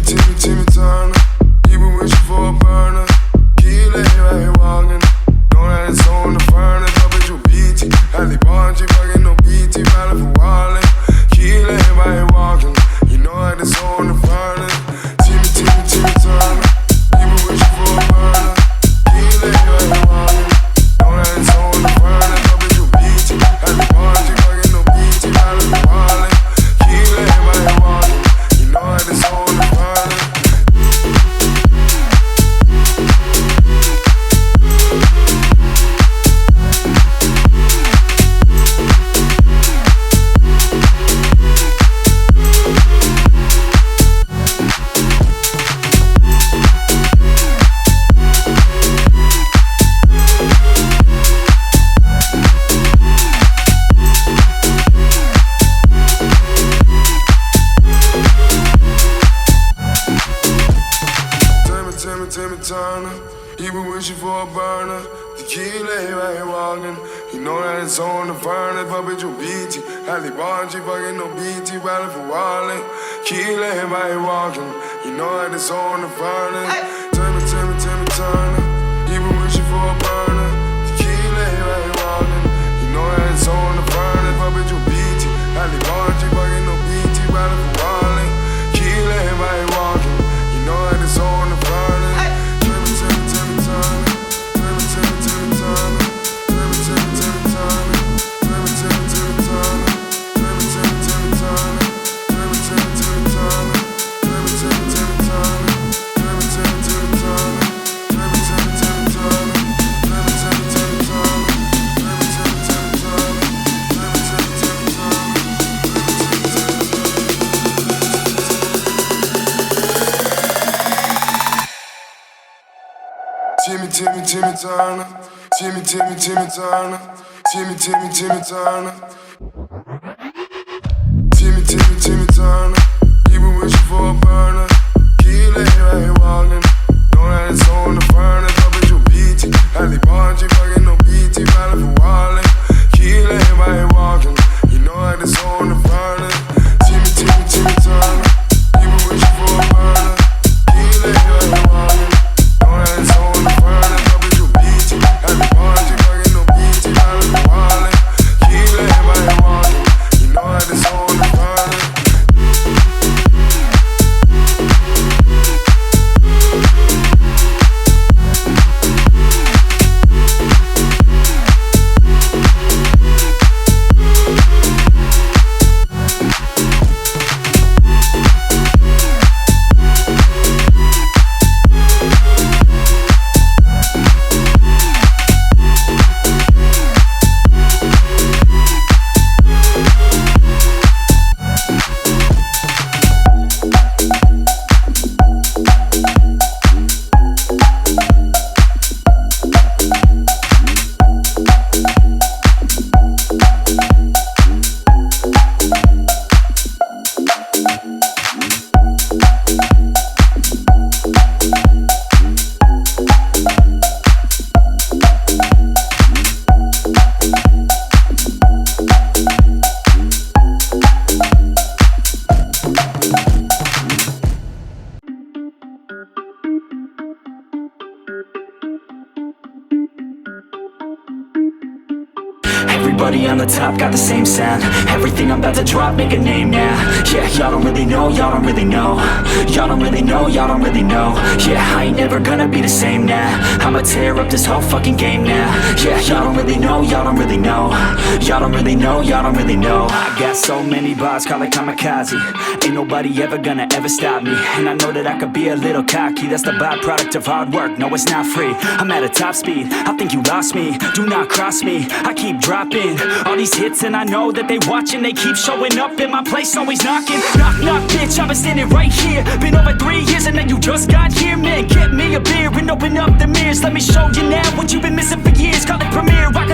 Timmy Turner. You been wishing for a burner. Key lay right here walking. Know that it's on the furnace. Up at your BT. Halle Bargy, fucking no BT. Valid for Wallin. Key lay right here walking. You know that it's on the furnace. Timmy Turner. You been wishing for a burner. Key lay right here walking. Know that it's on the furnace. Up at your BT. Halle Bargy, fucking no BT. Valid for Wallin. Key lay right here walking. You know that it's on the furnace. Timmy Turner, he been wishing for a burner. The key lay right here walking. You know that it's on the furnace. Puppet your BT. Halle Bargy, fucking no BT. Valid for Wallin. Key lay right here walking. You know that it's on the furnace. Timmy Turner, he been wishing for a burner. The key lay right here walking. You know that it's on the furnace. Puppet your BT. Halle Bargy, fucking no BT. Valid for Wallin. Key lay right here walking. You know that it's on the furnace. Timmy Turner, Timmy Turner, Timmy Turner, Timmy Turner. You been wishing for a burner. Key lay right here walking. Know that it's on the furnace. Up at your BT. Halle Bargy, fucking no BT. Valid for Wallin. Key lay right here walking. You know that it's on the furnace. Timmy Turner. You been wishing for a burner. Key lay right here walking. Know that it's on the furnace. Halle Bargy, fucking no BT, valid for Wallin. Key lay right here walking. You know that it's on the furnace. Everybody on the top got the same sound. Everything I'm about to drop, make a name now. Yeah, y'all don't really know, y'all don't really know. Y'all don't really know, y'all don't really know. Yeah, I ain't never gonna be the same now. I'ma tear up this whole fucking game now. Yeah, y'all don't really know, y'all don't really know. Y'all don't really know, y'all don't really know. I got so many bars, call it kamikaze. Ain't nobody ever gonna ever stop me. And I know that I could be a little cocky. That's the byproduct of hard work, no it's not free. I'm at a top speed, I think you lost me. Do not cross me, I keep dropping all these hits and I know that they watching. They keep showing up in my place, always knocking. Knock, knock, bitch, I've been standing right here. Been over 3 years and now you just got here. Man, get me a beer and open up the mirrors. Let me show you now what you've been missing for years. Call it premiere, I